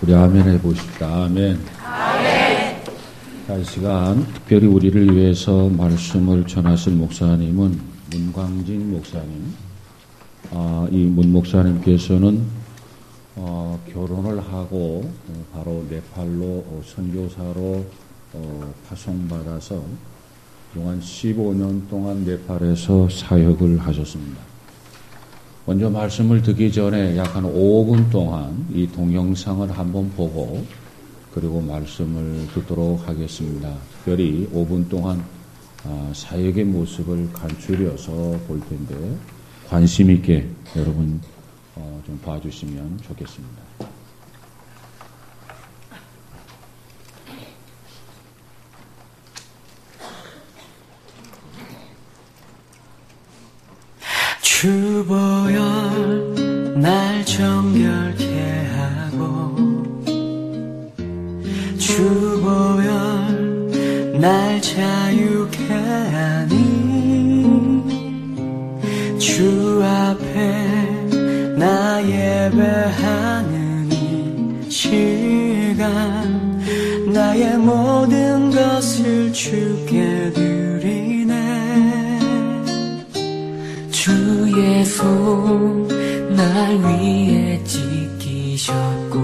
우리 아멘 해보십시다. 아멘. 아멘. 자, 이 시간 특별히 우리를 위해서 말씀을 전하실 목사님은 문광진 목사님. 이 문 목사님께서는 결혼을 하고 바로 네팔로 선교사로 파송받아서 그동안 15년 동안 네팔에서 사역을 하셨습니다. 먼저 말씀을 듣기 전에 약 한 5분 동안 이 동영상을 한번 보고 그리고 말씀을 듣도록 하겠습니다. 특별히 5분 동안 사역의 모습을 간추려서 볼 텐데 관심 있게 여러분 좀 봐주시면 좋겠습니다. 주보혈 날 정결케 하고 주보혈 날 자유케 하니 주 앞에 나 예배하는 이 시간 나의 모든 것을 주께 드리네. 주의 손 날 위에 지키셨고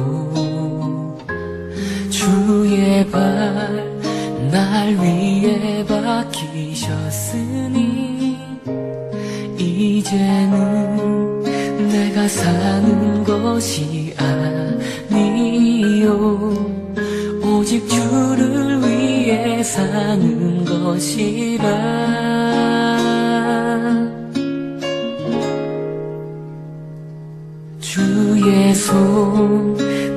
주의 발 날 위에 박히셨으니 이제는 내가 사는 것이 아니요 오직 주를 위해 사는 것이라. 주의 손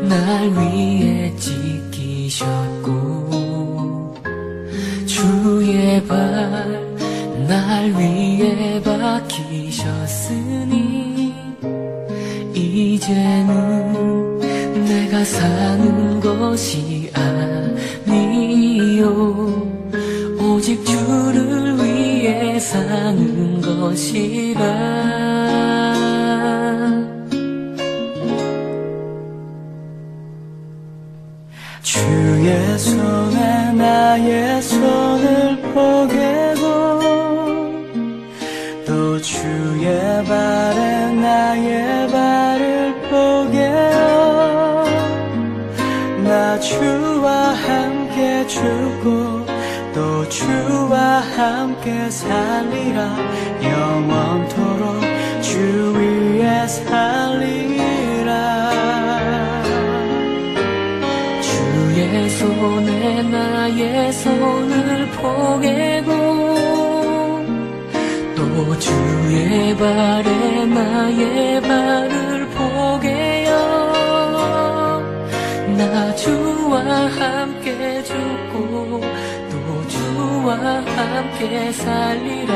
날 위에 지키셨고 주의 발 날 위에 박히셨으니 이제는 내가 사는 것이 아니요 오직 주를 위해 사는 것이라. 주의 손에 나의 손을 포개고 또 주의 발에 나의 발을 포개어 나 주와 함께 죽고 또 주와 함께 살리라. 영원토록 주 위에 살리라. 주의 손에 나의 손을 포개고 또 주의 발에 나의 발을 포개어 나 주와 함께 죽고 또 주와 함께 살리라.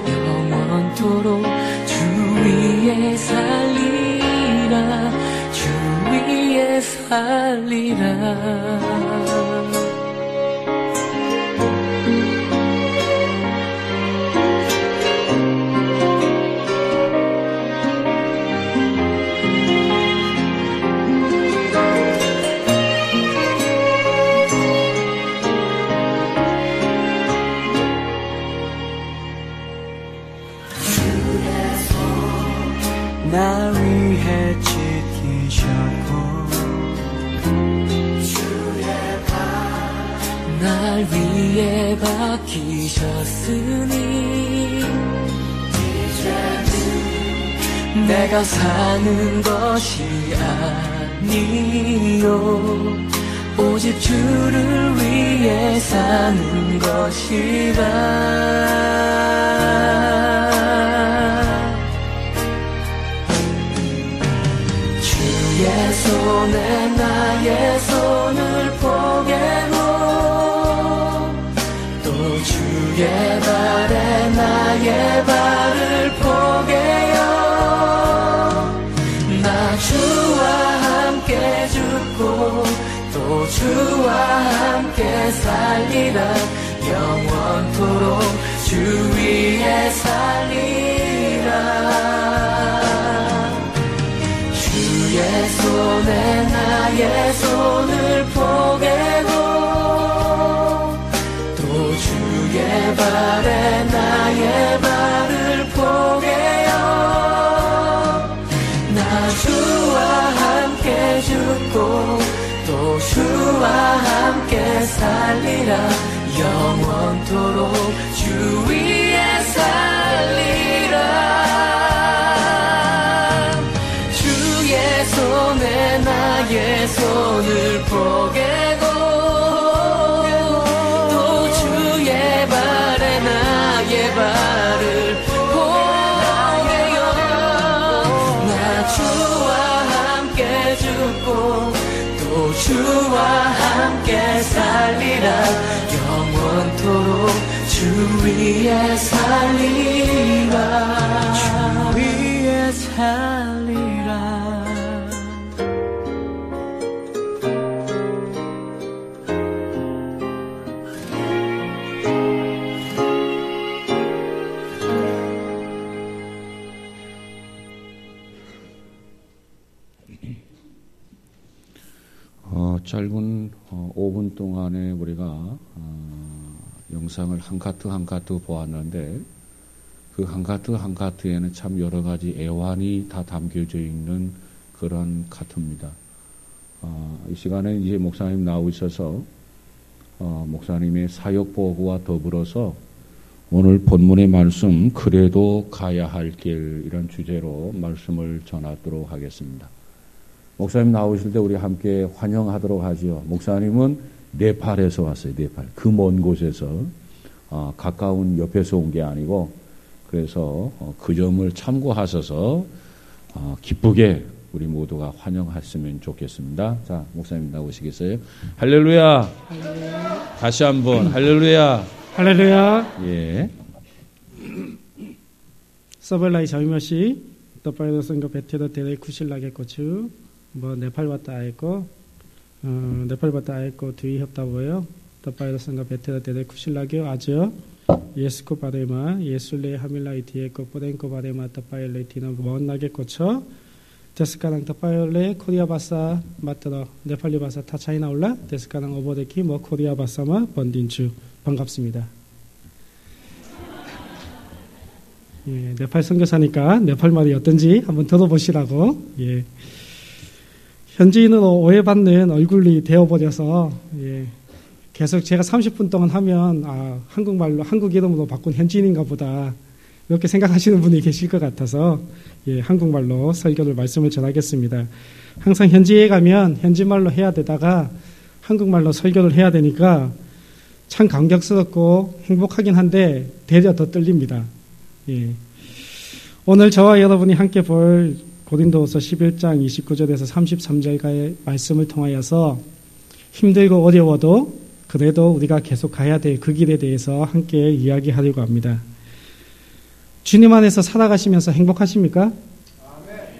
영원토록 주 위에 살리라. 주 위에 살리라. 날 위해 지키셨고 주의 발 날 위에 박히셨으니 이제는 내가 사는 것이 아니요 오직 주를 위해 사는 것이라. 주의 손에 나의 손을 포개고 또 주의 발에 나의 발을 포개어 나 주와 함께 죽고 또 주와 함께 살리라. 영원토록 주 위에 살리라. 주의 손에 나의 나의 손을 포개고 또 주의 발에 나의 발을 포개어 나 주와 함께 죽고 또 주와 함께 살리라 영원토록 주 위에 살리라 주의 손에 나의 손을 포개고 또 주의 발에 나의 발을 포개요 나 주와 함께 죽고 또 주와 함께 살리라 영원토록 주 위에 살리라 주 위에 살리라 짧은 5분 동안에 우리가 영상을 한 카트 보았는데 그 한 카트에는 참 여러 가지 애환이 다 담겨져 있는 그런 카트입니다. 이 시간에 이제 목사님 나오고 있어서 목사님의 사역 보고와 더불어서 오늘 본문의 말씀 그래도 가야 할 길 이런 주제로 말씀을 전하도록 하겠습니다. 목사님 나오실 때 우리 함께 환영하도록 하지요. 목사님은 네팔에서 왔어요. 네팔. 그 먼 곳에서 가까운 옆에서 온 게 아니고 그래서 그 점을 참고하셔서 기쁘게 우리 모두가 환영했으면 좋겠습니다. 자, 목사님 나오시겠어요? 할렐루야. 할렐루야. 다시 한번 할렐루야. 할렐루야. 예. 서벌라이 자유마시 더파이더 선거 베테더 대레 쿠실라게 고추 네팔 왔다 아이고 네팔 왔다 아이고 뒤 협다보요 더파이더 선거 베테더 대레 쿠실라게 아죠 예스코 바데마 예술레 하밀라이 디에코 포덴코 바데마 더파이레 디노 먼나게 고쳐 데스카랑 더파이레 코리아 바사 마트더 네팔리 바사 타 차이나 올라 데스카랑 오버데키 코리아 바사마 번딘추 반갑습니다. 예, 네팔 선교사니까 네팔 말이 어떤지 한번 들어보시라고. 예. 현지인으로 오해받는 얼굴이 되어버려서 예, 계속 제가 30분 동안 하면 한국말로 한국 이름으로 바꾼 현지인인가 보다 이렇게 생각하시는 분이 계실 것 같아서 예, 한국말로 설교를 말씀을 전하겠습니다. 항상 현지에 가면 현지말로 해야 되다가 한국말로 설교를 해야 되니까 참 감격스럽고 행복하긴 한데 되려 더 떨립니다. 예. 오늘 저와 여러분이 함께 볼 고린도후서 11장 29절에서 33절의 말씀을 통하여서 힘들고 어려워도 그래도 우리가 계속 가야 될 그 길에 대해서 함께 이야기하려고 합니다. 주님 안에서 살아가시면서 행복하십니까?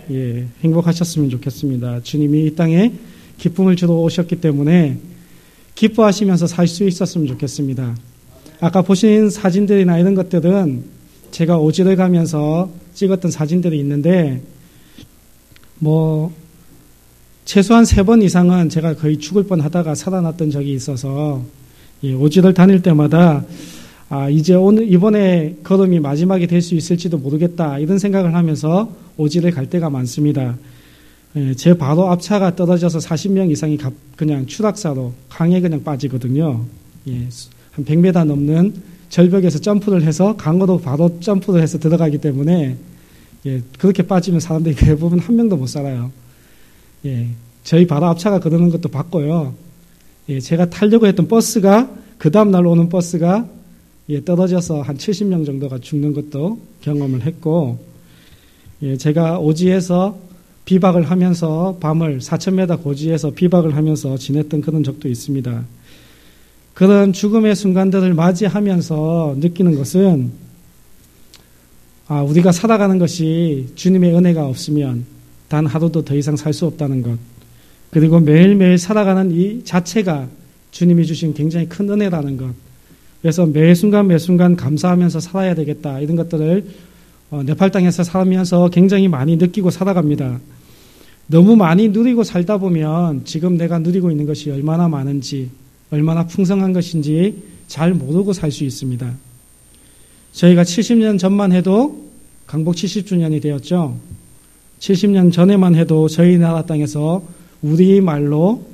예, 행복하셨으면 좋겠습니다. 주님이 이 땅에 기쁨을 주러 오셨기 때문에 기뻐하시면서 살 수 있었으면 좋겠습니다. 아까 보신 사진들이나 이런 것들은 제가 오지를 가면서 찍었던 사진들이 있는데 최소한 3번 이상은 제가 거의 죽을 뻔하다가 살아났던 적이 있어서 예, 오지를 다닐 때마다 이제 이번에 걸음이 마지막이 될 수 있을지도 모르겠다 이런 생각을 하면서 오지를 갈 때가 많습니다. 예, 제 바로 앞차가 떨어져서 40명 이상이 그냥 추락사로 강에 그냥 빠지거든요. 예, 한 100m 넘는 절벽에서 점프를 해서 강으로 바로 점프를 해서 들어가기 때문에 예, 그렇게 빠지면 사람들이 대부분 한 명도 못 살아요. 예, 저희 바로 앞차가 그러는 것도 봤고요. 예, 제가 타려고 했던 버스가 그 다음 날 오는 버스가 예, 떨어져서 한 70명 정도가 죽는 것도 경험을 했고 예, 제가 오지에서 비박을 하면서 밤을 4,000m 고지에서 비박을 하면서 지냈던 그런 적도 있습니다. 그런 죽음의 순간들을 맞이하면서 느끼는 것은 우리가 살아가는 것이 주님의 은혜가 없으면 단 하루도 더 이상 살 수 없다는 것, 그리고 매일매일 살아가는 이 자체가 주님이 주신 굉장히 큰 은혜라는 것, 그래서 매 순간 감사하면서 살아야 되겠다 이런 것들을 네팔 땅에서 살면서 굉장히 많이 느끼고 살아갑니다. 너무 많이 누리고 살다 보면 지금 내가 누리고 있는 것이 얼마나 많은지, 얼마나 풍성한 것인지 잘 모르고 살 수 있습니다. 저희가 70년 전만 해도 강복 70주년이 되었죠. 70년 전에만 해도 저희 나라 땅에서 우리 말로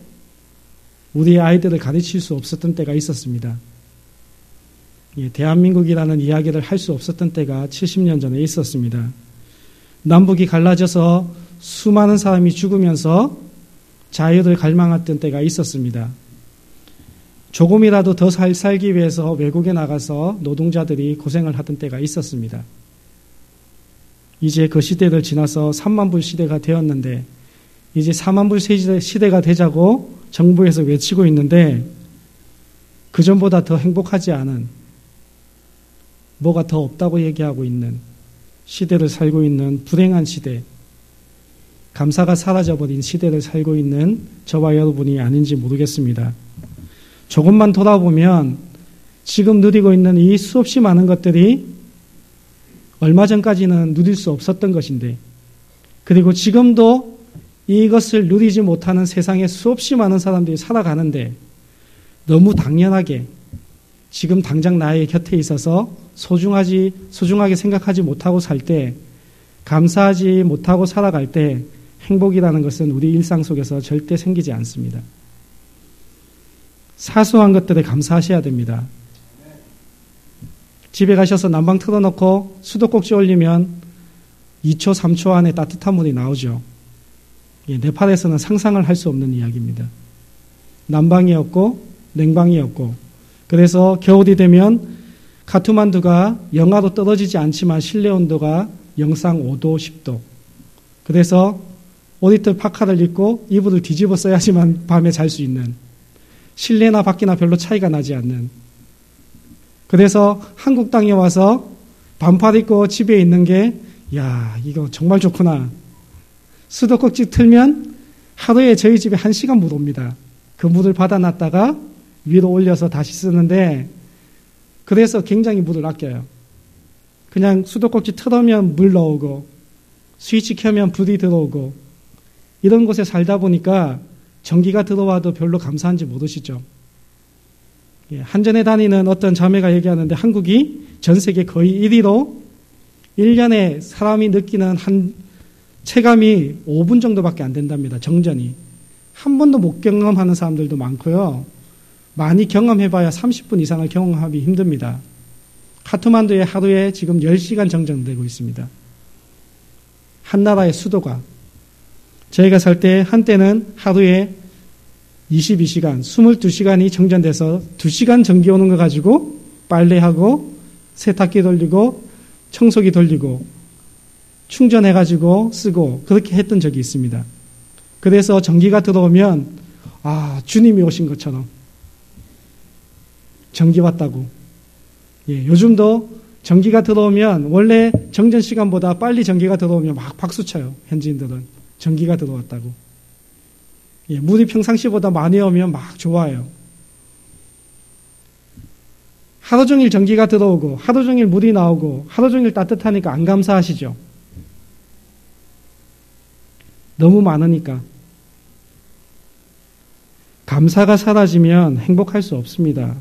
우리 아이들을 가르칠 수 없었던 때가 있었습니다. 대한민국이라는 이야기를 할 수 없었던 때가 70년 전에 있었습니다. 남북이 갈라져서 수많은 사람이 죽으면서 자유를 갈망했던 때가 있었습니다. 조금이라도 더 살기 위해서 외국에 나가서 노동자들이 고생을 하던 때가 있었습니다. 이제 그 시대를 지나서 3만불 시대가 되었는데 이제 4만불 시대가 되자고 정부에서 외치고 있는데 그전보다 더 행복하지 않은, 뭐가 더 없다고 얘기하고 있는 시대를 살고 있는 불행한 시대, 감사가 사라져버린 시대를 살고 있는 저와 여러분이 아닌지 모르겠습니다. 조금만 돌아보면 지금 누리고 있는 이 수없이 많은 것들이 얼마 전까지는 누릴 수 없었던 것인데, 그리고 지금도 이것을 누리지 못하는 세상에 수없이 많은 사람들이 살아가는데 너무 당연하게 지금 당장 나의 곁에 있어서 소중하게 생각하지 못하고 살 때, 감사하지 못하고 살아갈 때 행복이라는 것은 우리 일상 속에서 절대 생기지 않습니다. 사소한 것들에 감사하셔야 됩니다. 집에 가셔서 난방 틀어놓고 수도꼭지 올리면 2초, 3초 안에 따뜻한 물이 나오죠. 네팔에서는 상상을 할 수 없는 이야기입니다. 난방이 없고 냉방이 없고, 그래서 겨울이 되면 카트만두가 영하로 떨어지지 않지만 실내 온도가 영상 5도, 10도. 그래서 오리털 파카를 입고 이불을 뒤집어 써야지만 밤에 잘 수 있는, 실내나 밖이나 별로 차이가 나지 않는. 그래서 한국 땅에 와서 반팔 입고 집에 있는 게, 야, 이거 정말 좋구나. 수도꼭지 틀면 하루에 저희 집에 1시간 물 옵니다. 그 물을 받아놨다가 위로 올려서 다시 쓰는데, 그래서 굉장히 물을 아껴요. 그냥 수도꼭지 틀으면 물 넣고 스위치 켜면 불이 들어오고, 이런 곳에 살다 보니까 전기가 들어와도 별로 감사한지 모르시죠. 한전에 다니는 어떤 자매가 얘기하는데 한국이 전 세계 거의 1위로 1년에 사람이 느끼는 한 체감이 5분 정도밖에 안 된답니다. 정전이. 한 번도 못 경험하는 사람들도 많고요. 많이 경험해봐야 30분 이상을 경험하기 힘듭니다. 카트만두에 하루에 지금 10시간 정전되고 있습니다. 한 나라의 수도가. 저희가 살 때 한때는 하루에 22시간, 22시간이 정전돼서 2시간 전기 오는 거 가지고 빨래하고 세탁기 돌리고 청소기 돌리고 충전해가지고 쓰고 그렇게 했던 적이 있습니다. 그래서 전기가 들어오면 주님이 오신 것처럼 전기 왔다고. 요즘도 전기가 들어오면 원래 정전 시간보다 빨리 전기가 들어오면 막 박수쳐요. 현지인들은. 전기가 들어왔다고. 물이 평상시보다 많이 오면 막 좋아해요. 하루 종일 전기가 들어오고 하루 종일 물이 나오고 하루 종일 따뜻하니까 안 감사하시죠? 너무 많으니까. 감사가 사라지면 행복할 수 없습니다.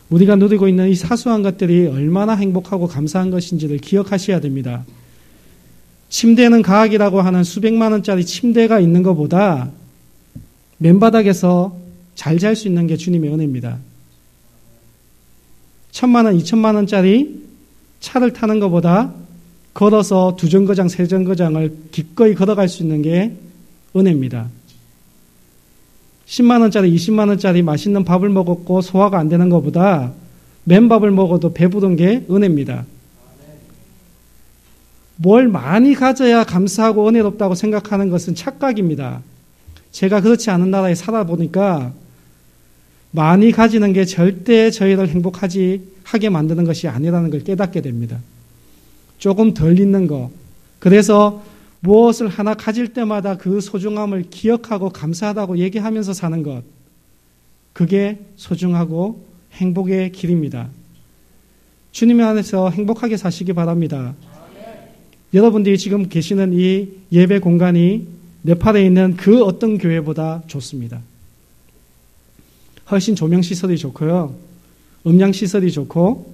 우리가 누리고 있는 이 사소한 것들이 얼마나 행복하고 감사한 것인지를 기억하셔야 됩니다. 침대는 가학이라고 하는 수백만 원짜리 침대가 있는 것보다 맨바닥에서 잘 잘 수 있는 게 주님의 은혜입니다. 1,000만 원, 2,000만 원짜리 차를 타는 것보다 걸어서 2정거장, 3정거장을 기꺼이 걸어갈 수 있는 게 은혜입니다. 10만 원짜리, 20만 원짜리 맛있는 밥을 먹었고 소화가 안 되는 것보다 맨밥을 먹어도 배부른 게 은혜입니다. 뭘 많이 가져야 감사하고 은혜롭다고 생각하는 것은 착각입니다. 제가 그렇지 않은 나라에 살아보니까 많이 가지는 게 절대 저희를 행복하게 만드는 것이 아니라는 걸 깨닫게 됩니다. 조금 덜 있는 거. 그래서 무엇을 하나 가질 때마다 그 소중함을 기억하고 감사하다고 얘기하면서 사는 것. 그게 소중하고 행복의 길입니다. 주님 안에서 행복하게 사시기 바랍니다. 여러분들이 지금 계시는 이 예배 공간이 네팔에 있는 그 어떤 교회보다 좋습니다. 훨씬 조명시설이 좋고요. 음향시설이 좋고,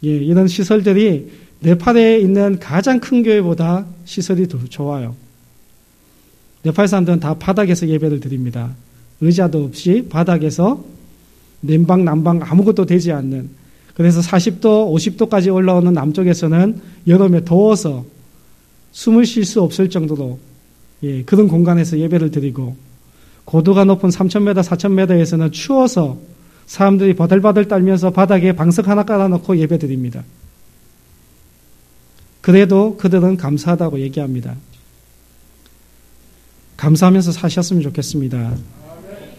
이런 시설들이 네팔에 있는 가장 큰 교회보다 시설이 더 좋아요. 네팔 사람들은 다 바닥에서 예배를 드립니다. 의자도 없이 바닥에서 냉방, 난방 아무것도 되지 않는, 그래서 40도, 50도까지 올라오는 남쪽에서는 여름에 더워서 숨을 쉴 수 없을 정도로 그런 공간에서 예배를 드리고, 고도가 높은 3,000m, 4,000m에서는 추워서 사람들이 버들버들 떨면서 바닥에 방석 하나 깔아놓고 예배 드립니다. 그래도 그들은 감사하다고 얘기합니다. 감사하면서 사셨으면 좋겠습니다.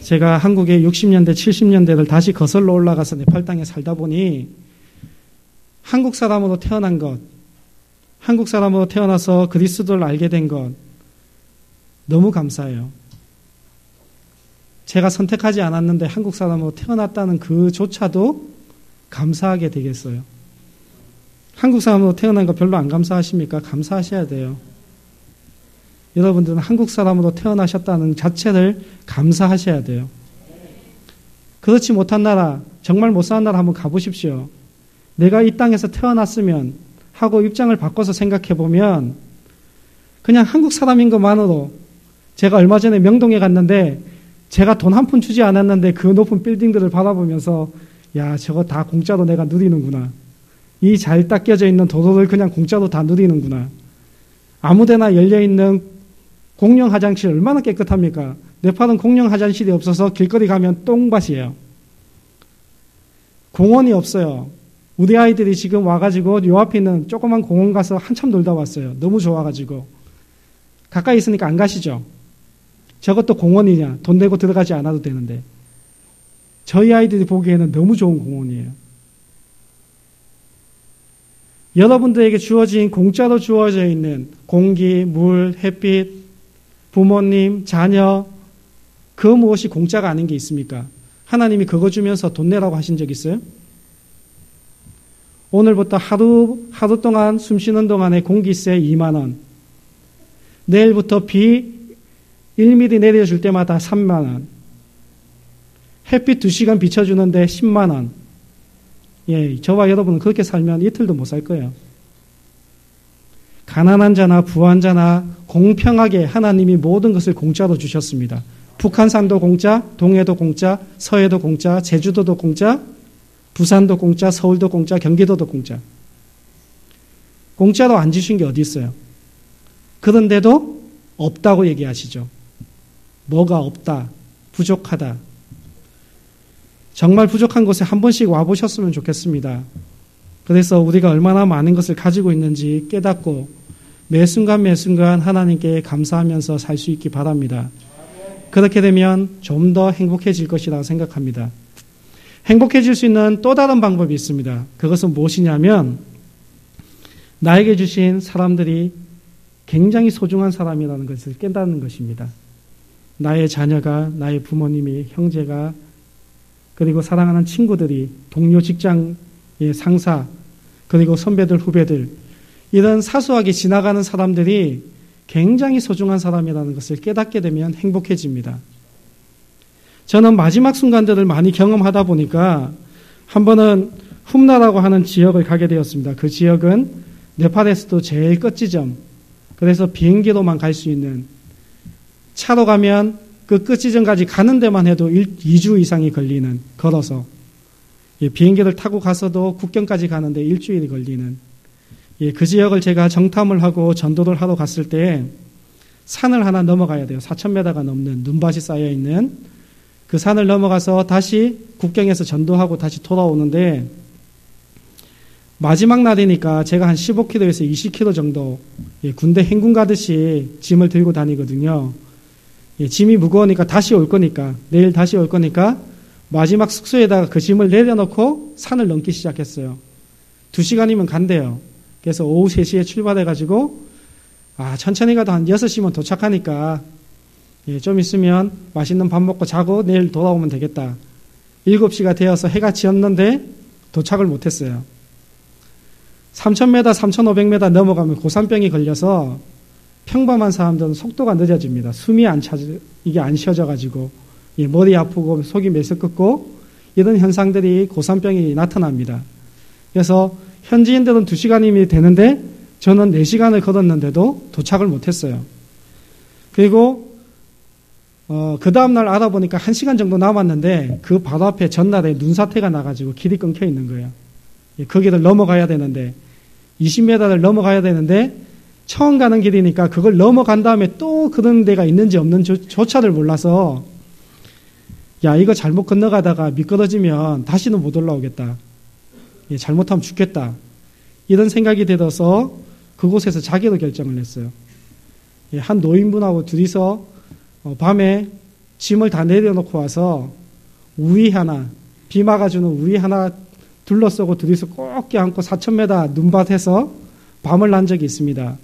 제가 한국의 60년대, 70년대를 다시 거슬러 올라가서 네팔 땅에 살다 보니 한국 사람으로 태어난 것, 한국 사람으로 태어나서 그리스도를 알게 된 것 너무 감사해요. 제가 선택하지 않았는데 한국 사람으로 태어났다는 그조차도 감사하게 되겠어요. 한국 사람으로 태어난 거 별로 안 감사하십니까? 감사하셔야 돼요. 여러분들은 한국 사람으로 태어나셨다는 자체를 감사하셔야 돼요. 그렇지 못한 나라, 정말 못 사는 나라 한번 가보십시오. 내가 이 땅에서 태어났으면 하고 입장을 바꿔서 생각해보면 그냥 한국 사람인 것만으로, 제가 얼마 전에 명동에 갔는데 제가 돈 한 푼 주지 않았는데 그 높은 빌딩들을 바라보면서 야, 저거 다 공짜로 내가 누리는구나. 이 잘 닦여져 있는 도로를 그냥 공짜로 다 누리는구나. 아무데나 열려있는 공용 화장실 얼마나 깨끗합니까? 네팔은 공용 화장실이 없어서 길거리 가면 똥밭이에요. 공원이 없어요. 우리 아이들이 지금 와가지고 요 앞에 있는 조그만 공원 가서 한참 놀다 왔어요. 너무 좋아가지고. 가까이 있으니까 안 가시죠? 저것도 공원이냐? 돈 내고 들어가지 않아도 되는데. 저희 아이들이 보기에는 너무 좋은 공원이에요. 여러분들에게 주어진, 공짜로 주어져 있는 공기, 물, 햇빛, 부모님, 자녀, 그 무엇이 공짜가 아닌 게 있습니까? 하나님이 그거 주면서 돈 내라고 하신 적 있어요? 오늘부터 하루 동안 숨 쉬는 동안에 공기세 2만 원. 내일부터 비 1mm 내려줄 때마다 3만 원. 햇빛 2시간 비춰주는데 10만 원. 저와 여러분은 그렇게 살면 이틀도 못 살 거예요. 가난한 자나 부한 자나 공평하게 하나님이 모든 것을 공짜로 주셨습니다. 북한산도 공짜, 동해도 공짜, 서해도 공짜, 제주도도 공짜, 부산도 공짜, 서울도 공짜, 경기도도 공짜. 공짜로 안 주신 게 어디 있어요? 그런데도 없다고 얘기하시죠. 뭐가 없다, 부족하다. 정말 부족한 곳에 한 번씩 와보셨으면 좋겠습니다. 그래서 우리가 얼마나 많은 것을 가지고 있는지 깨닫고 매 순간 하나님께 감사하면서 살 수 있기 바랍니다. 그렇게 되면 좀 더 행복해질 것이라고 생각합니다. 행복해질 수 있는 또 다른 방법이 있습니다. 그것은 무엇이냐면 나에게 주신 사람들이 굉장히 소중한 사람이라는 것을 깨닫는 것입니다. 나의 자녀가, 나의 부모님이, 형제가, 그리고 사랑하는 친구들이, 동료 직장의 상사, 그리고 선배들, 후배들, 이런 사소하게 지나가는 사람들이 굉장히 소중한 사람이라는 것을 깨닫게 되면 행복해집니다. 저는 마지막 순간들을 많이 경험하다 보니까 한 번은 훔나라고 하는 지역을 가게 되었습니다. 그 지역은 네팔에서도 제일 끝지점, 그래서 비행기로만 갈 수 있는, 차로 가면 그 끝지점까지 가는 데만 해도 2주 이상이 걸리는, 걸어서. 비행기를 타고 가서도 국경까지 가는데 일주일이 걸리는, 그 지역을 제가 정탐을 하고 전도를 하러 갔을 때 산을 하나 넘어가야 돼요. 4,000m가 넘는 눈밭이 쌓여있는 그 산을 넘어가서 다시 국경에서 전도하고 다시 돌아오는데, 마지막 날이니까 제가 한 15km에서 20km 정도 군대 행군 가듯이 짐을 들고 다니거든요. 짐이 무거우니까 다시 올 거니까, 내일 다시 올 거니까 마지막 숙소에다가 그 짐을 내려놓고 산을 넘기 시작했어요. 2시간이면 간대요. 그래서 오후 3시에 출발해가지고 천천히 가도 한 6시면 도착하니까 좀 있으면 맛있는 밥 먹고 자고 내일 돌아오면 되겠다. 7시가 되어서 해가 지었는데 도착을 못했어요. 3,000m, 3,500m 넘어가면 고산병이 걸려서 평범한 사람들은 속도가 늦어집니다. 숨이 이게 안 쉬어져가지고 머리 아프고 속이 메스껍고 이런 현상들이 고산병이 나타납니다. 그래서 현지인들은 2시간이면 되는데 저는 4시간을 걸었는데도 도착을 못했어요. 그리고 그 다음날 알아보니까 1시간 정도 남았는데 그 바로 앞에 전날에 눈사태가 나가지고 길이 끊겨 있는 거예요. 거기를 넘어가야 되는데 20m를 넘어가야 되는데 처음 가는 길이니까 그걸 넘어간 다음에 또 그런 데가 있는지 없는 조차를 몰라서 야, 이거 잘못 건너가다가 미끄러지면 다시는 못 올라오겠다. 잘못하면 죽겠다. 이런 생각이 들어서 그곳에서 자기로 결정을 했어요. 한 노인분하고 둘이서 밤에 짐을 다 내려놓고 와서 우위 하나, 비 막아주는 우위 하나 둘러쓰고 둘이서 꼭 껴안고 4,000m 눈밭에서 밤을 난 적이 있습니다.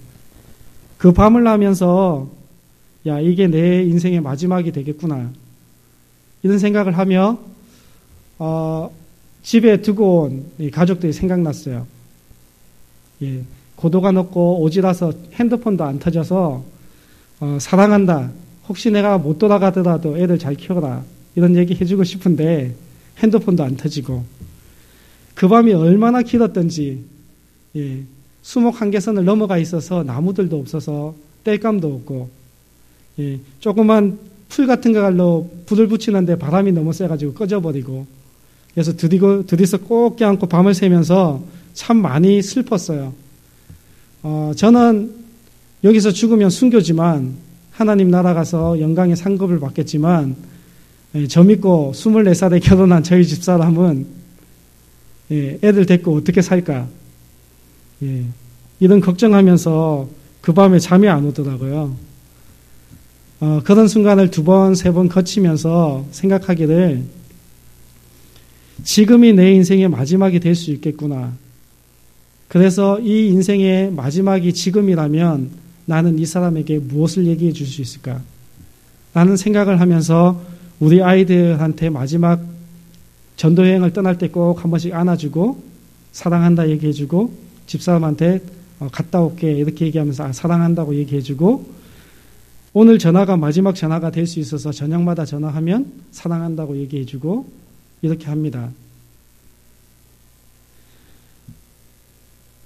그 밤을 나면서 야, 이게 내 인생의 마지막이 되겠구나. 이런 생각을 하며 집에 두고 온 가족들이 생각났어요. 고도가 높고 오지라서 핸드폰도 안 터져서 사랑한다. 혹시 내가 못 돌아가더라도 애들 잘 키워라. 이런 얘기 해주고 싶은데 핸드폰도 안 터지고 그 밤이 얼마나 길었던지 수목 한계선을 넘어가 있어서 나무들도 없어서 땔감도 없고 조그만 풀 같은 걸로 불을 붙이는데 바람이 너무 세가지고 꺼져버리고 그래서 둘이서 꼭 껴안고 밤을 새면서 참 많이 슬펐어요. 저는 여기서 죽으면 순교지만 하나님 나라 가서 영광의 상급을 받겠지만 저 믿고 24살에 결혼한 저희 집사람은 애들 데리고 어떻게 살까 이런 걱정하면서 그 밤에 잠이 안 오더라고요. 그런 순간을 2번, 3번 거치면서 생각하기를 지금이 내 인생의 마지막이 될 수 있겠구나. 그래서 이 인생의 마지막이 지금이라면 나는 이 사람에게 무엇을 얘기해 줄 수 있을까? 라는 생각을 하면서 우리 아이들한테 마지막 전도여행을 떠날 때 꼭 한 번씩 안아주고 사랑한다 얘기해주고 집사람한테 갔다 올게 이렇게 얘기하면서 사랑한다고 얘기해주고 오늘 전화가 마지막 전화가 될 수 있어서 저녁마다 전화하면 사랑한다고 얘기해주고 이렇게 합니다.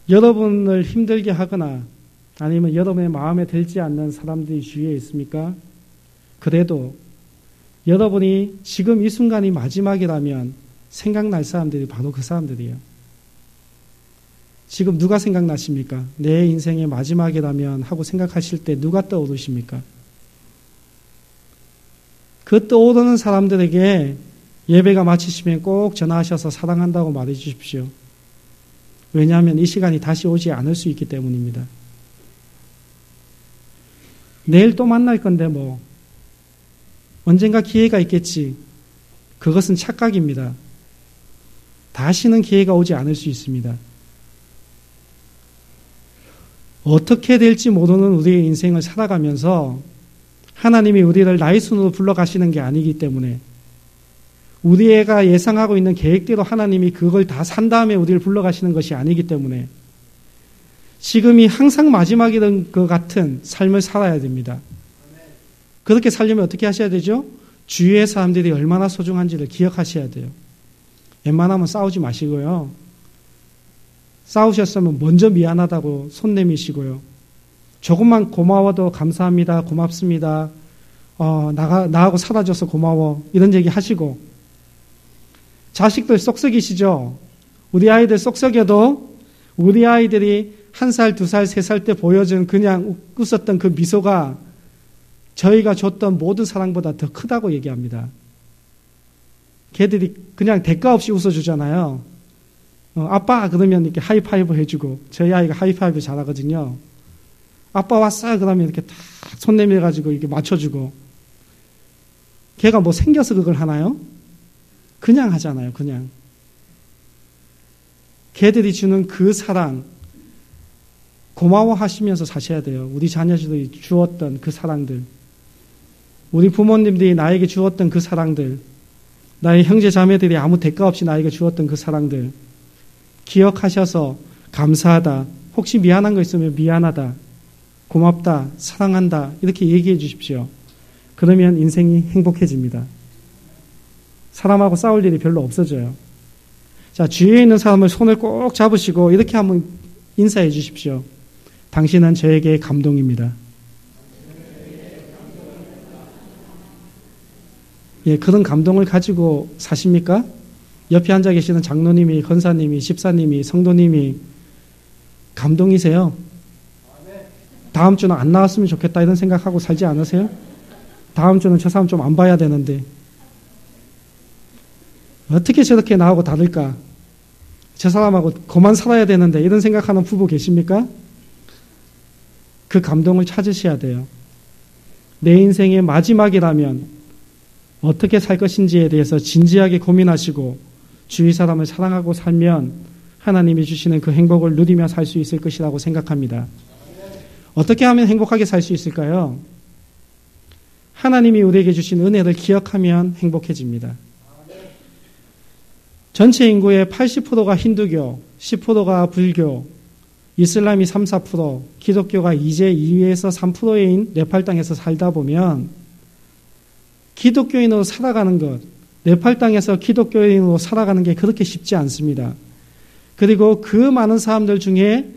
여러분을 힘들게 하거나 아니면 여러분의 마음에 들지 않는 사람들이 주위에 있습니까? 그래도 여러분이 지금 이 순간이 마지막이라면 생각날 사람들이 바로 그 사람들이에요. 지금 누가 생각나십니까? 내 인생의 마지막이라면 하고 생각하실 때 누가 떠오르십니까? 그 떠오르는 사람들에게 예배가 마치시면 꼭 전화하셔서 사랑한다고 말해 주십시오. 왜냐하면 이 시간이 다시 오지 않을 수 있기 때문입니다. 내일 또 만날 건데 뭐 언젠가 기회가 있겠지. 그것은 착각입니다. 다시는 기회가 오지 않을 수 있습니다. 어떻게 될지 모르는 우리의 인생을 살아가면서 하나님이 우리를 나의 순으로 불러가시는 게 아니기 때문에 우리가 예상하고 있는 계획대로 하나님이 그걸 다 산 다음에 우리를 불러가시는 것이 아니기 때문에 지금이 항상 마지막이던 것 같은 삶을 살아야 됩니다. 그렇게 살려면 어떻게 하셔야 되죠? 주위의 사람들이 얼마나 소중한지를 기억하셔야 돼요. 웬만하면 싸우지 마시고요. 싸우셨으면 먼저 미안하다고 손 내미시고요. 조금만 고마워도 감사합니다. 고맙습니다. 나하고 살아줘서 고마워. 이런 얘기 하시고. 자식들 쏙썩이시죠? 우리 아이들 쏙썩여도 우리 아이들이 1살, 2살, 3살 때 보여준 그냥 웃었던 그 미소가 저희가 줬던 모든 사랑보다 더 크다고 얘기합니다. 걔들이 그냥 대가 없이 웃어주잖아요. 아빠 그러면 이렇게 하이파이브 해주고 저희 아이가 하이파이브 잘하거든요. 아빠 왔어 그러면 이렇게 다 손 내밀어가지고 이렇게 맞춰주고 걔가 뭐 생겨서 그걸 하나요? 그냥 하잖아요. 그냥 걔들이 주는 그 사랑 고마워하시면서 사셔야 돼요. 우리 자녀들이 주었던 그 사랑들, 우리 부모님들이 나에게 주었던 그 사랑들, 나의 형제 자매들이 아무 대가 없이 나에게 주었던 그 사랑들 기억하셔서 감사하다. 혹시 미안한 거 있으면 미안하다. 고맙다, 사랑한다 이렇게 얘기해 주십시오. 그러면 인생이 행복해집니다. 사람하고 싸울 일이 별로 없어져요. 자, 주위에 있는 사람을 손을 꼭 잡으시고 이렇게 한번 인사해 주십시오. 당신은 저에게 감동입니다. 예, 그런 감동을 가지고 사십니까? 옆에 앉아 계시는 장로님이, 권사님이, 집사님이, 성도님이 감동이세요? 다음 주는 안 나왔으면 좋겠다 이런 생각하고 살지 않으세요? 다음 주는 저 사람 좀 안 봐야 되는데 어떻게 저렇게 나하고 다를까? 저 사람하고 그만 살아야 되는데 이런 생각하는 부부 계십니까? 그 감동을 찾으셔야 돼요. 내 인생의 마지막이라면 어떻게 살 것인지에 대해서 진지하게 고민하시고 주위 사람을 사랑하고 살면 하나님이 주시는 그 행복을 누리며 살 수 있을 것이라고 생각합니다. 어떻게 하면 행복하게 살 수 있을까요? 하나님이 우리에게 주신 은혜를 기억하면 행복해집니다. 전체 인구의 80%가 힌두교, 10%가 불교, 이슬람이 3, 4%, 기독교가 이제 2에서 3%인 네팔 땅에서 살다 보면 기독교인으로 살아가는 것, 네팔 땅에서 기독교인으로 살아가는 게 그렇게 쉽지 않습니다. 그리고 그 많은 사람들 중에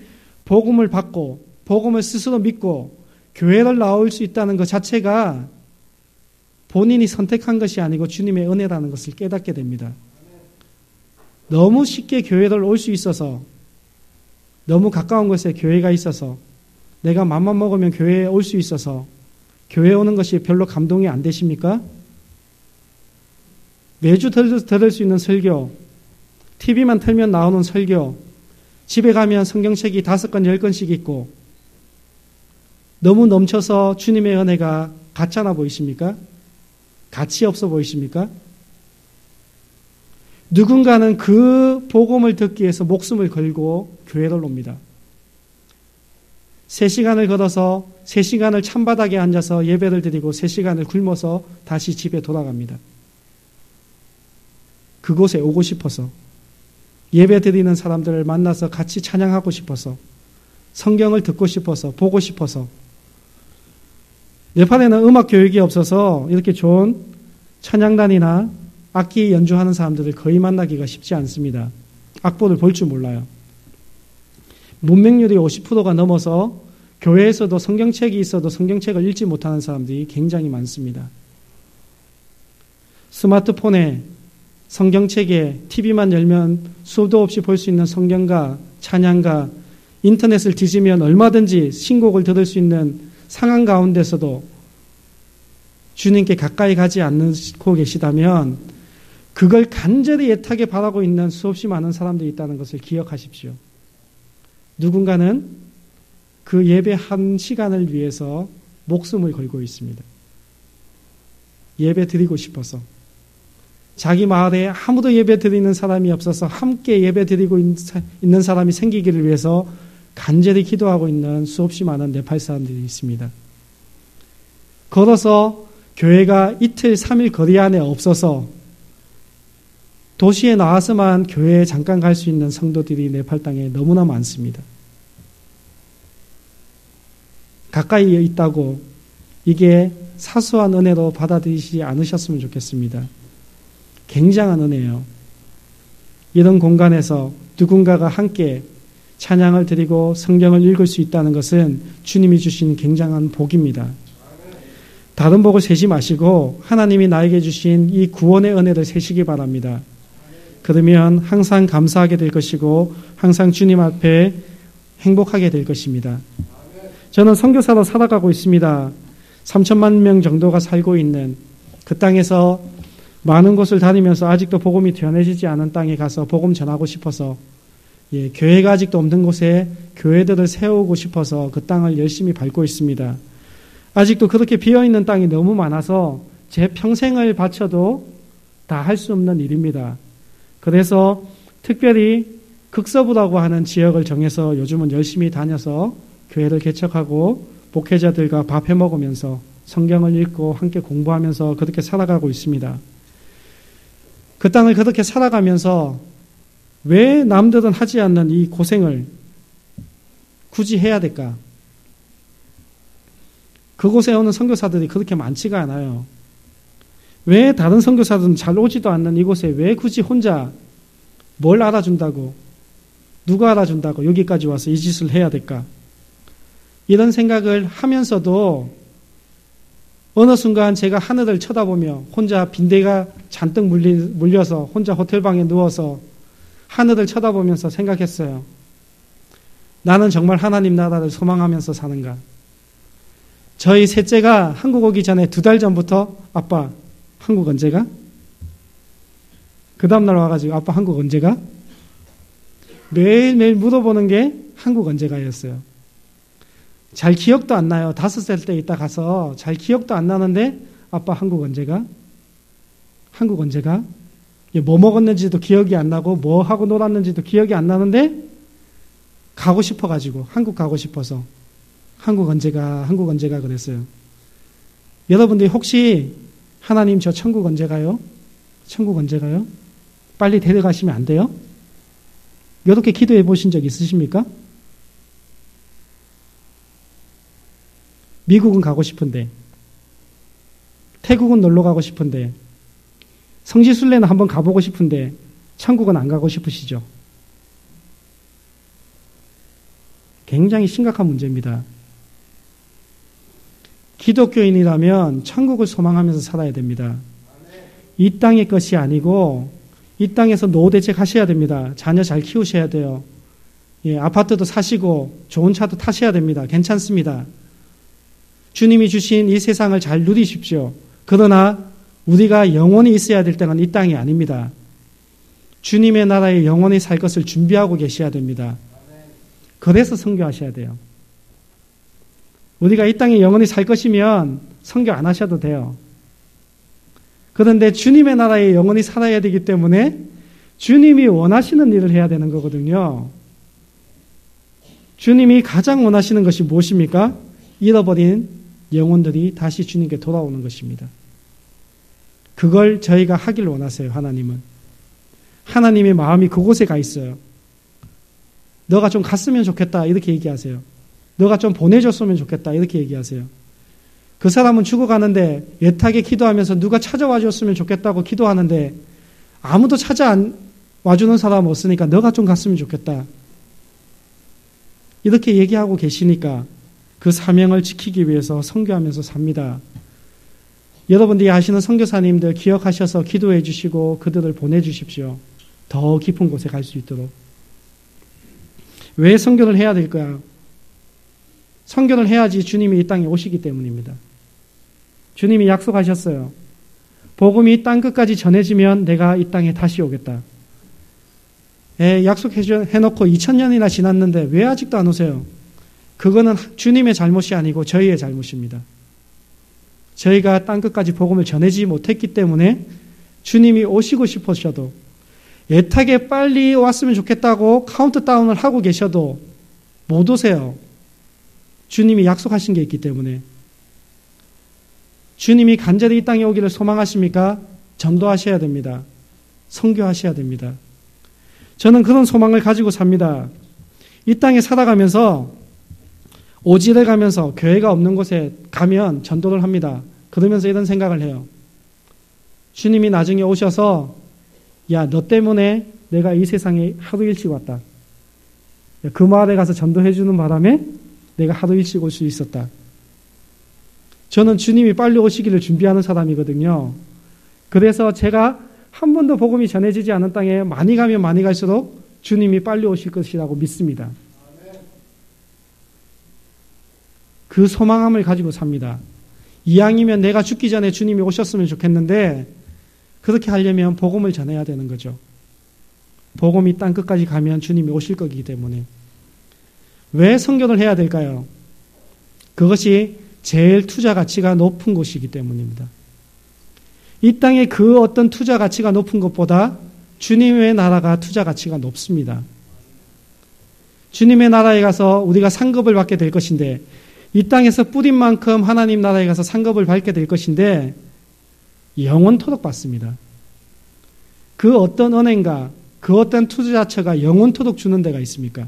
복음을 받고 복음을 스스로 믿고 교회를 나올 수 있다는 것 자체가 본인이 선택한 것이 아니고 주님의 은혜라는 것을 깨닫게 됩니다. 너무 쉽게 교회를 올 수 있어서, 너무 가까운 곳에 교회가 있어서, 내가 맘만 먹으면 교회에 올 수 있어서 교회 오는 것이 별로 감동이 안 되십니까? 매주 들을 수 있는 설교, TV만 틀면 나오는 설교, 집에 가면 성경책이 5권, 10권씩 있고 너무 넘쳐서 주님의 은혜가 가짜나 보이십니까? 가치 없어 보이십니까? 누군가는 그 복음을 듣기 위해서 목숨을 걸고 교회를 옵니다. 3시간을 걸어서 3시간을 찬바닥에 앉아서 예배를 드리고 3시간을 굶어서 다시 집에 돌아갑니다. 그곳에 오고 싶어서, 예배 드리는 사람들을 만나서 같이 찬양하고 싶어서, 성경을 듣고 싶어서, 보고 싶어서. 네팔에는 음악 교육이 없어서 이렇게 좋은 찬양단이나 악기 연주하는 사람들을 거의 만나기가 쉽지 않습니다. 악보를 볼 줄 몰라요. 문맹률이 50%가 넘어서 교회에서도 성경책이 있어도 성경책을 읽지 못하는 사람들이 굉장히 많습니다. 스마트폰에, 성경책에, TV만 열면 수도 없이 볼 수 있는 성경가, 찬양가, 인터넷을 뒤지면 얼마든지 신곡을 들을 수 있는 상황 가운데서도 주님께 가까이 가지 않고 계시다면 그걸 간절히 애타게 바라고 있는 수없이 많은 사람들이 있다는 것을 기억하십시오. 누군가는 그 예배 한 시간을 위해서 목숨을 걸고 있습니다. 예배 드리고 싶어서. 자기 마을에 아무도 예배 드리는 사람이 없어서 함께 예배 드리고 있는 사람이 생기기를 위해서 간절히 기도하고 있는 수없이 많은 네팔 사람들이 있습니다. 걸어서 교회가 이틀, 3일 거리 안에 없어서 도시에 나와서만 교회에 잠깐 갈 수 있는 성도들이 네팔 땅에 너무나 많습니다. 가까이 있다고 이게 사소한 은혜로 받아들이지 않으셨으면 좋겠습니다. 굉장한 은혜예요. 이런 공간에서 누군가가 함께 찬양을 드리고 성경을 읽을 수 있다는 것은 주님이 주신 굉장한 복입니다. 다른 복을 세지 마시고 하나님이 나에게 주신 이 구원의 은혜를 세시기 바랍니다. 그러면 항상 감사하게 될 것이고 항상 주님 앞에 행복하게 될 것입니다. 저는 선교사로 살아가고 있습니다. 3천만 명 정도가 살고 있는 그 땅에서 많은 곳을 다니면서 아직도 복음이 전해지지 않은 땅에 가서 복음 전하고 싶어서 교회가 아직도 없는 곳에 교회들을 세우고 싶어서 그 땅을 열심히 밟고 있습니다. 아직도 그렇게 비어있는 땅이 너무 많아서 제 평생을 바쳐도 다 할 수 없는 일입니다. 그래서 특별히 극서부라고 하는 지역을 정해서 요즘은 열심히 다녀서 교회를 개척하고 목회자들과 밥 해먹으면서 성경을 읽고 함께 공부하면서 그렇게 살아가고 있습니다. 그 땅을 그렇게 살아가면서 왜 남들은 하지 않는 이 고생을 굳이 해야 될까? 그곳에 오는 선교사들이 그렇게 많지가 않아요. 왜 다른 선교사들은 잘 오지도 않는 이곳에 왜 굳이 혼자 뭘 알아준다고, 누가 알아준다고 여기까지 와서 이 짓을 해야 될까? 이런 생각을 하면서도 어느 순간 제가 하늘을 쳐다보며 혼자 빈대가 잔뜩 물려서 혼자 호텔방에 누워서 하늘을 쳐다보면서 생각했어요. 나는 정말 하나님 나라를 소망하면서 사는가? 저희 셋째가 한국 오기 전에 2달 전부터 아빠 한국 언제 가? 그 다음날 와가지고 아빠 한국 언제 가? 매일매일 물어보는 게 한국 언제 가였어요. 잘 기억도 안 나요. 5살 때 있다 가서 잘 기억도 안 나는데 아빠 한국 언제 가? 한국 언제 가? 뭐 먹었는지도 기억이 안 나고 뭐 하고 놀았는지도 기억이 안 나는데 가고 싶어가지고 한국 가고 싶어서 한국 언제 가? 한국 언제 가? 그랬어요. 여러분들이 혹시 하나님 저 천국 언제 가요? 천국 언제 가요? 빨리 데려가시면 안 돼요? 이렇게 기도해 보신 적 있으십니까? 미국은 가고 싶은데, 태국은 놀러 가고 싶은데, 성지순례는 한번 가보고 싶은데 천국은 안 가고 싶으시죠? 굉장히 심각한 문제입니다. 기독교인이라면 천국을 소망하면서 살아야 됩니다. 이 땅의 것이 아니고 이 땅에서 노후 대책하셔야 됩니다. 자녀 잘 키우셔야 돼요. 아파트도 사시고 좋은 차도 타셔야 됩니다. 괜찮습니다. 주님이 주신 이 세상을 잘 누리십시오. 그러나 우리가 영원히 있어야 될 때는 이 땅이 아닙니다. 주님의 나라에 영원히 살 것을 준비하고 계셔야 됩니다. 그래서 선교하셔야 돼요. 우리가 이 땅에 영원히 살 것이면 선교 안 하셔도 돼요. 그런데 주님의 나라에 영원히 살아야 되기 때문에 주님이 원하시는 일을 해야 되는 거거든요. 주님이 가장 원하시는 것이 무엇입니까? 잃어버린 영혼들이 다시 주님께 돌아오는 것입니다. 그걸 저희가 하길 원하세요. 하나님은. 하나님의 마음이 그곳에 가 있어요. 너가 좀 갔으면 좋겠다 이렇게 얘기하세요. 너가 좀 보내줬으면 좋겠다 이렇게 얘기하세요. 그 사람은 죽어가는데 애타게 기도하면서 누가 찾아와 줬으면 좋겠다고 기도하는데 아무도 찾아와주는 사람 없으니까 너가 좀 갔으면 좋겠다 이렇게 얘기하고 계시니까 그 사명을 지키기 위해서 선교하면서 삽니다. 여러분들이 아시는 선교사님들 기억하셔서 기도해 주시고 그들을 보내주십시오. 더 깊은 곳에 갈 수 있도록. 왜 선교를 해야 될까요? 선교를 해야지 주님이 이 땅에 오시기 때문입니다. 주님이 약속하셨어요. 복음이 이 땅 끝까지 전해지면 내가 이 땅에 다시 오겠다. 약속해놓고 2000년이나 지났는데 왜 아직도 안 오세요? 그거는 주님의 잘못이 아니고 저희의 잘못입니다. 저희가 땅 끝까지 복음을 전해지 못했기 때문에 주님이 오시고 싶으셔도 애타게 빨리 왔으면 좋겠다고 카운트다운을 하고 계셔도 못 오세요. 주님이 약속하신 게 있기 때문에. 주님이 간절히 이 땅에 오기를 소망하십니까? 전도하셔야 됩니다. 선교하셔야 됩니다. 저는 그런 소망을 가지고 삽니다. 이 땅에 살아가면서 오지를 가면서 교회가 없는 곳에 가면 전도를 합니다. 그러면서 이런 생각을 해요. 주님이 나중에 오셔서 야, 너 때문에 내가 이 세상에 하루 일찍 왔다. 그 마을에 가서 전도해 주는 바람에 내가 하루 일찍 올 수 있었다. 저는 주님이 빨리 오시기를 준비하는 사람이거든요. 그래서 제가 한 번도 복음이 전해지지 않은 땅에 많이 가면 많이 갈수록 주님이 빨리 오실 것이라고 믿습니다. 그 소망함을 가지고 삽니다. 이왕이면 내가 죽기 전에 주님이 오셨으면 좋겠는데 그렇게 하려면 복음을 전해야 되는 거죠. 복음이 땅 끝까지 가면 주님이 오실 거기 때문에. 왜 선교를 해야 될까요? 그것이 제일 투자 가치가 높은 곳이기 때문입니다. 이 땅에 그 어떤 투자 가치가 높은 것보다 주님의 나라가 투자 가치가 높습니다. 주님의 나라에 가서 우리가 상급을 받게 될 것인데 이 땅에서 뿌린 만큼 하나님 나라에 가서 상급을 받게 될 것인데 영원토록 받습니다. 그 어떤 은행가, 그 어떤 투자처가 영원토록 주는 데가 있습니까?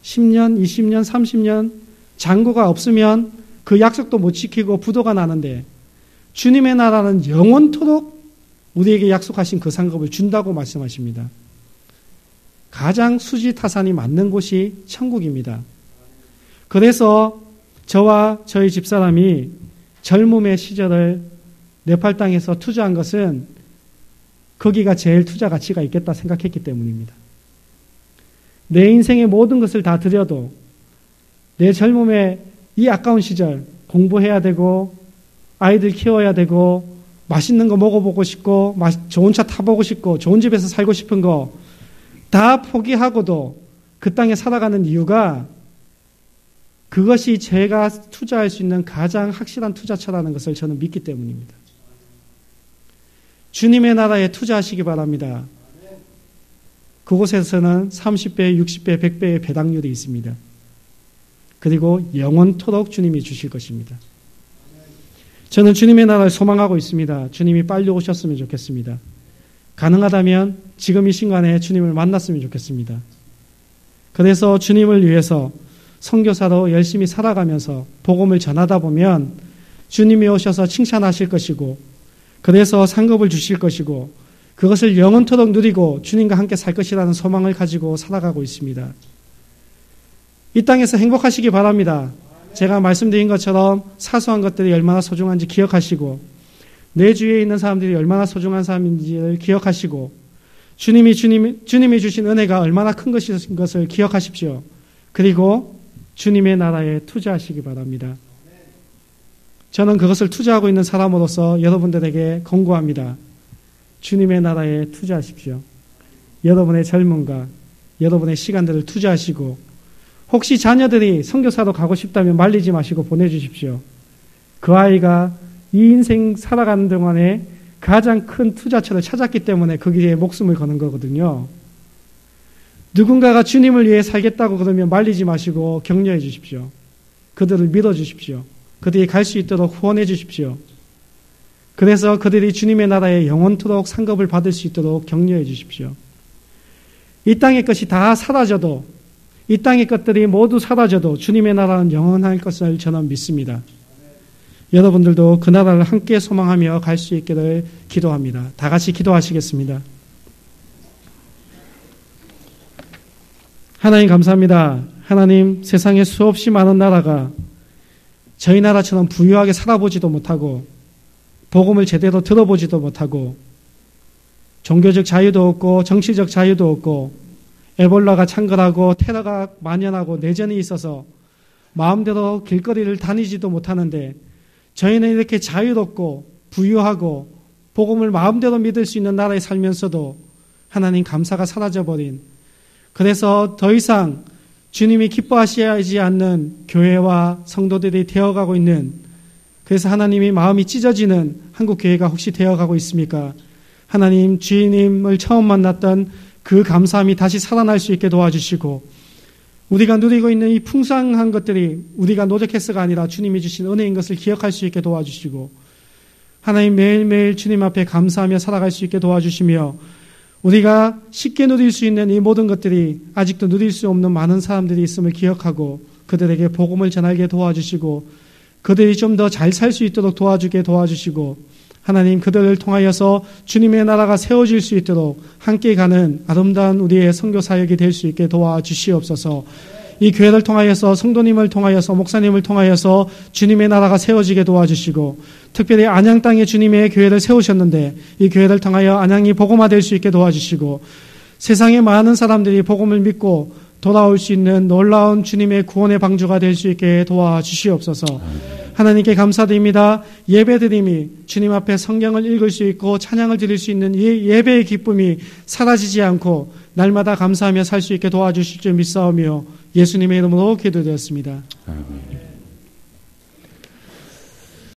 10년, 20년, 30년 장구가 없으면 그 약속도 못 지키고 부도가 나는데 주님의 나라는 영원토록 우리에게 약속하신 그 상급을 준다고 말씀하십니다. 가장 수지타산이 맞는 곳이 천국입니다. 그래서 저와 저희 집사람이 젊음의 시절을 네팔 땅에서 투자한 것은 거기가 제일 투자 가치가 있겠다 생각했기 때문입니다. 내 인생의 모든 것을 다 들여도 내 젊음의 이 아까운 시절 공부해야 되고 아이들 키워야 되고 맛있는 거 먹어보고 싶고 좋은 차 타보고 싶고 좋은 집에서 살고 싶은 거 다 포기하고도 그 땅에 살아가는 이유가 그것이 제가 투자할 수 있는 가장 확실한 투자처라는 것을 저는 믿기 때문입니다. 주님의 나라에 투자하시기 바랍니다. 그곳에서는 30배, 60배, 100배의 배당률이 있습니다. 그리고 영원토록 주님이 주실 것입니다. 저는 주님의 나라를 소망하고 있습니다. 주님이 빨리 오셨으면 좋겠습니다. 가능하다면 지금 이 순간에 주님을 만났으면 좋겠습니다. 그래서 주님을 위해서 선교사로 열심히 살아가면서 복음을 전하다 보면 주님이 오셔서 칭찬하실 것이고 그래서 상급을 주실 것이고 그것을 영원토록 누리고 주님과 함께 살 것이라는 소망을 가지고 살아가고 있습니다. 이 땅에서 행복하시기 바랍니다. 제가 말씀드린 것처럼 사소한 것들이 얼마나 소중한지 기억하시고 내 주위에 있는 사람들이 얼마나 소중한 사람인지를 기억하시고 주님이 주신 은혜가 얼마나 큰 것을 기억하십시오. 그리고 주님의 나라에 투자하시기 바랍니다. 저는 그것을 투자하고 있는 사람으로서 여러분들에게 권고합니다. 주님의 나라에 투자하십시오. 여러분의 젊음과 여러분의 시간들을 투자하시고 혹시 자녀들이 선교사로 가고 싶다면 말리지 마시고 보내주십시오. 그 아이가 이 인생 살아가는 동안에 가장 큰 투자처를 찾았기 때문에 거기에 목숨을 거는 거거든요. 누군가가 주님을 위해 살겠다고 그러면 말리지 마시고 격려해 주십시오. 그들을 믿어주십시오. 그들이 갈 수 있도록 후원해 주십시오. 그래서 그들이 주님의 나라에 영원토록 상급을 받을 수 있도록 격려해 주십시오. 이 땅의 것이 다 사라져도 이 땅의 것들이 모두 사라져도 주님의 나라는 영원할 것을 저는 믿습니다. 여러분들도 그 나라를 함께 소망하며 갈 수 있기를 기도합니다. 다 같이 기도하시겠습니다. 하나님 감사합니다. 하나님 세상에 수없이 많은 나라가 저희 나라처럼 부유하게 살아보지도 못하고 복음을 제대로 들어보지도 못하고 종교적 자유도 없고 정치적 자유도 없고 에볼라가 창궐하고 테러가 만연하고 내전이 있어서 마음대로 길거리를 다니지도 못하는데 저희는 이렇게 자유롭고 부유하고 복음을 마음대로 믿을 수 있는 나라에 살면서도 하나님 감사가 사라져버린 그래서 더 이상 주님이 기뻐하시지 않는 교회와 성도들이 되어가고 있는 그래서 하나님이 마음이 찢어지는 한국교회가 혹시 되어가고 있습니까? 하나님 주님을 처음 만났던 그 감사함이 다시 살아날 수 있게 도와주시고 우리가 누리고 있는 이 풍성한 것들이 우리가 노력해서가 아니라 주님이 주신 은혜인 것을 기억할 수 있게 도와주시고 하나님 매일매일 주님 앞에 감사하며 살아갈 수 있게 도와주시며 우리가 쉽게 누릴 수 있는 이 모든 것들이 아직도 누릴 수 없는 많은 사람들이 있음을 기억하고 그들에게 복음을 전하게 도와주시고 그들이 좀 더 잘 살 수 있도록 도와주게 도와주시고 하나님 그들을 통하여서 주님의 나라가 세워질 수 있도록 함께 가는 아름다운 우리의 선교 사역이 될 수 있게 도와주시옵소서. 이 교회를 통하여서 성도님을 통하여서 목사님을 통하여서 주님의 나라가 세워지게 도와주시고 특별히 안양 땅에 주님의 교회를 세우셨는데 이 교회를 통하여 안양이 복음화될 수 있게 도와주시고 세상의 많은 사람들이 복음을 믿고 돌아올 수 있는 놀라운 주님의 구원의 방주가 될 수 있게 도와주시옵소서. 하나님께 감사드립니다. 예배드림이 주님 앞에 성경을 읽을 수 있고 찬양을 드릴 수 있는 이 예배의 기쁨이 사라지지 않고 날마다 감사하며 살 수 있게 도와주실 줄 믿사오며 예수님의 이름으로 기도드렸습니다. 아멘.